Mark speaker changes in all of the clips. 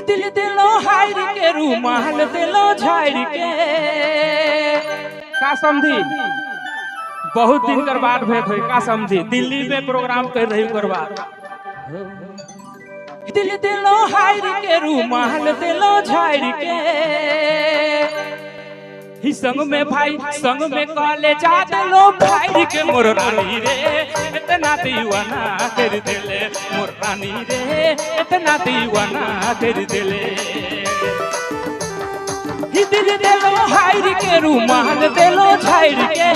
Speaker 1: दिल दिलो हार के रूमाल दिलो झाड़ के का समझी बहुत दिन कर बाद भेंट हुई का समझी दिल्ली में प्रोग्राम कर रही कर बाद दिल दिलो हार के रूमाल दिलो झाड़ के ही संग में भाई संग में कॉलेज आ दिलो भाई के मोर रानी रे इतना दीवाना कर दिले मोर रानी रे इतना दीवाना कर दिले ही दिल दिलो हार के रूमाल दिलो झाड़ के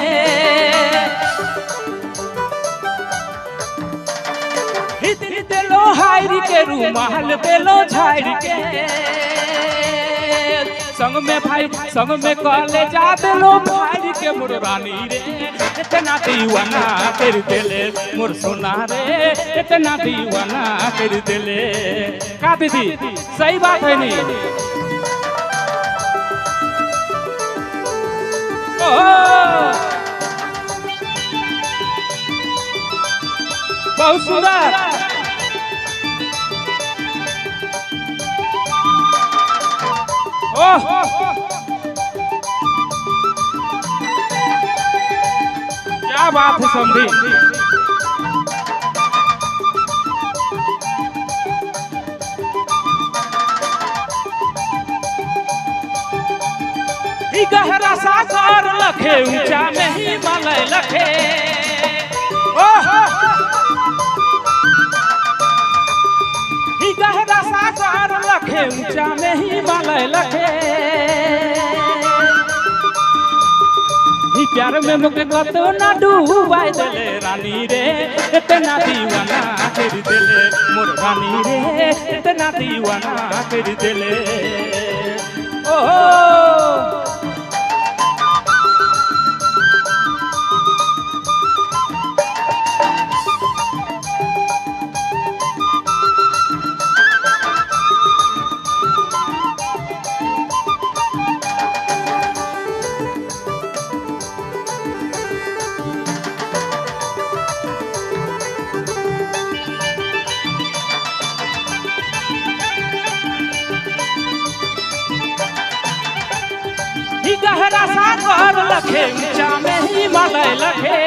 Speaker 1: ही दिल दिलो हार के रूमाल दिलो झाड़ के संग में भाई संग में कॉलेज आ दिलो भाई के मोर रानी रे इतना दीवाना कर दिले मोर सोना रे इतना दीवाना कर दिले का दीदी सही बात है नहीं बहुत सुंदर ओह क्या बात है समझी गहरा सागर लखे ऊंचा नहीं मलय लखे गहरा सागर लखे ऊंचा नहीं मलय लखे प्यार में मुझे कतो ना डूबा दिले रानी रे इतना दीवाना कर दिले मोर रानी रे इतना दीवाना कर दिले ओ गहरा सागर लखे ऊंचा में ही मलय लखे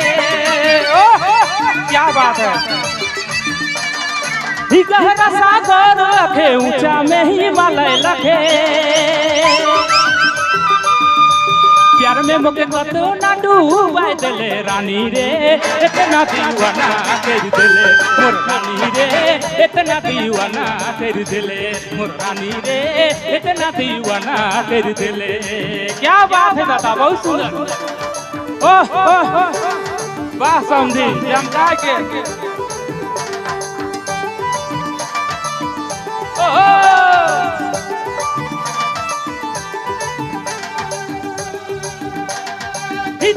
Speaker 1: क्या बात है गहरा सागर लखे ऊंचा में ही मलय लखे प्यार में मुझे कतो ना डूबा दिले रानी रे इतना दीवाना कर दिले मोर रानी रे इतना दीवाना कर दिले मोर रानी रे इतना दीवाना कर दिले क्या बात है दादा बहुत सुंदर ओह वाह समझी जमका के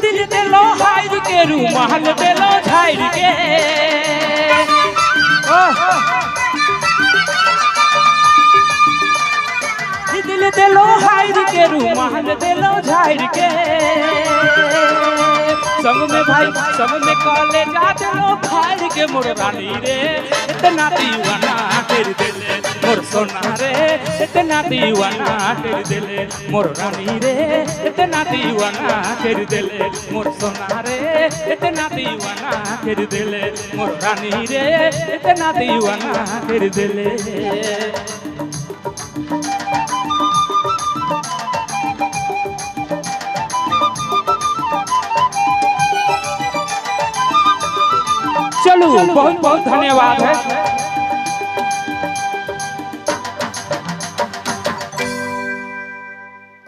Speaker 1: दिल दिलो हार के रूमाल दिलो झाड़ के दिल दिलो हार के रूमाल दिलो झाड़ के संग में भाई संग में कॉलेज आ दिलो भाई के मोर रानी रे इतना दीवाना कर दिले मोर सोना रे इतना दीवाना कर दिले मोर रानी रे इतना दीवाना कर दिले मोर सोना रे इतना दीवाना कर दिले मोर रानी रे इतना दीवाना कर दिले चलो बहुत बहुत धन्यवाद है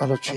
Speaker 2: अच्छा